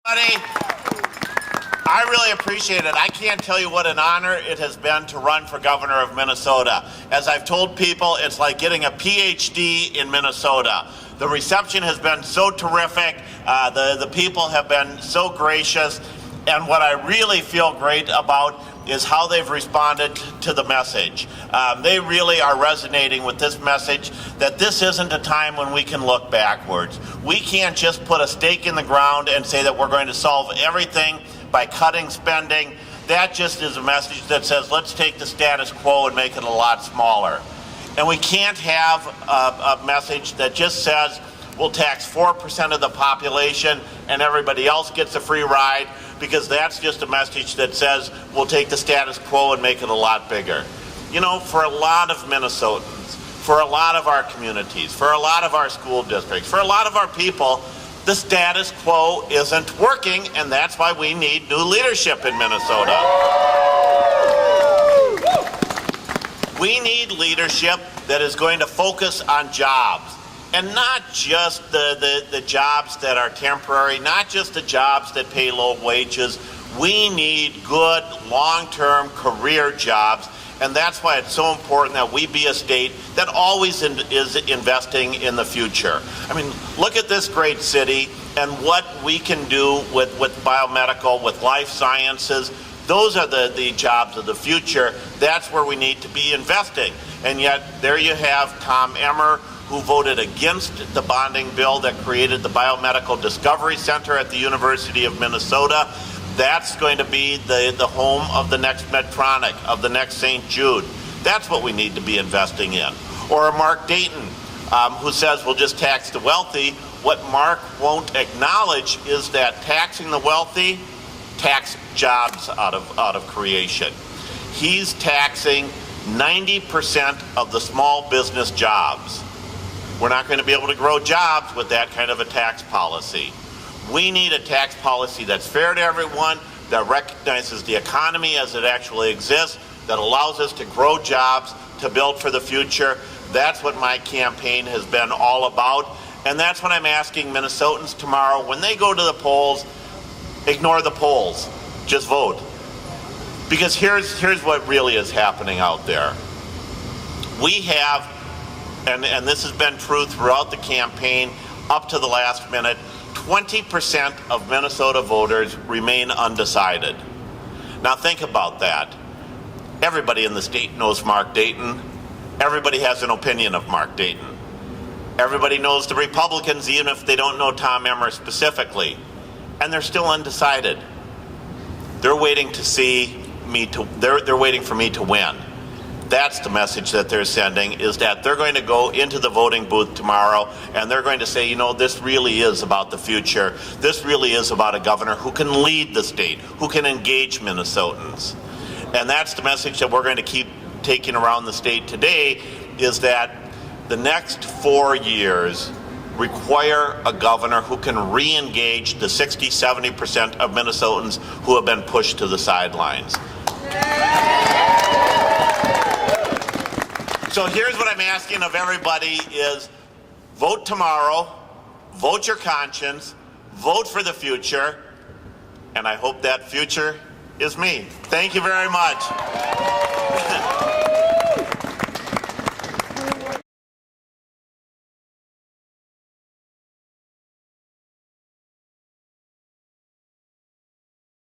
Buddy, I really appreciate it. I can't tell you what an honor it has been to run for governor of Minnesota. As I've told people, it's like getting a PhD in Minnesota. The reception has been so terrific. The people have been so gracious. And what I really feel great about is how they've responded to the message. They really are resonating with this message that this isn't a time when we can look backwards. We can't just put a stake in the ground and say that we're going to solve everything by cutting spending. That just is a message that says, let's take the status quo and make it a lot smaller. And we can't have a message that just says, we'll tax 4% of the population and everybody else gets a free ride, because that's just a message that says we'll take the status quo and make it a lot bigger. You know, for a lot of Minnesotans, for a lot of our communities, for a lot of our school districts, for a lot of our people, the status quo isn't working, and that's why we need new leadership in Minnesota. We need leadership that is going to focus on jobs. And not just the jobs that are temporary, not just the jobs that pay low wages. We need good long-term career jobs. And that's why it's so important that we be a state that always is investing in the future. I mean, look at this great city and what we can do with biomedical, with life sciences. Those are the jobs of the future. That's where we need to be investing. And yet there you have Tom Emmer, who voted against the bonding bill that created the Biomedical Discovery Center at the University of Minnesota. That's going to be the home of the next Medtronic, of the next St. Jude. That's what we need to be investing in. Or Mark Dayton, who says we'll just tax the wealthy. What Mark won't acknowledge is that taxing the wealthy tax jobs out of creation. He's taxing 90% of the small business jobs. We're not going to be able to grow jobs with that kind of a tax policy. We need a tax policy that's fair to everyone, that recognizes the economy as it actually exists, that allows us to grow jobs, to build for the future. That's what my campaign has been all about. And that's what I'm asking Minnesotans tomorrow. When they go to the polls, ignore the polls. Just vote. Because here's what really is happening out there. We have, and this has been true throughout the campaign up to the last minute, 20% of Minnesota voters remain undecided. Now think about that. Everybody in the state knows Mark Dayton. Everybody has an opinion of Mark Dayton. Everybody knows the Republicans, even if they don't know Tom Emmer specifically. And they're still undecided. They're waiting to see they're waiting for me to win. That's the message that they're sending, is that they're going to go into the voting booth tomorrow and they're going to say, you know, this really is about the future. This really is about a governor who can lead the state, who can engage Minnesotans. And that's the message that we're going to keep taking around the state today, is that the next 4 years require a governor who can re-engage the 60-70% of Minnesotans who have been pushed to the sidelines. So here's what I'm asking of everybody is, vote tomorrow, vote your conscience, vote for the future, and I hope that future is me. Thank you very much.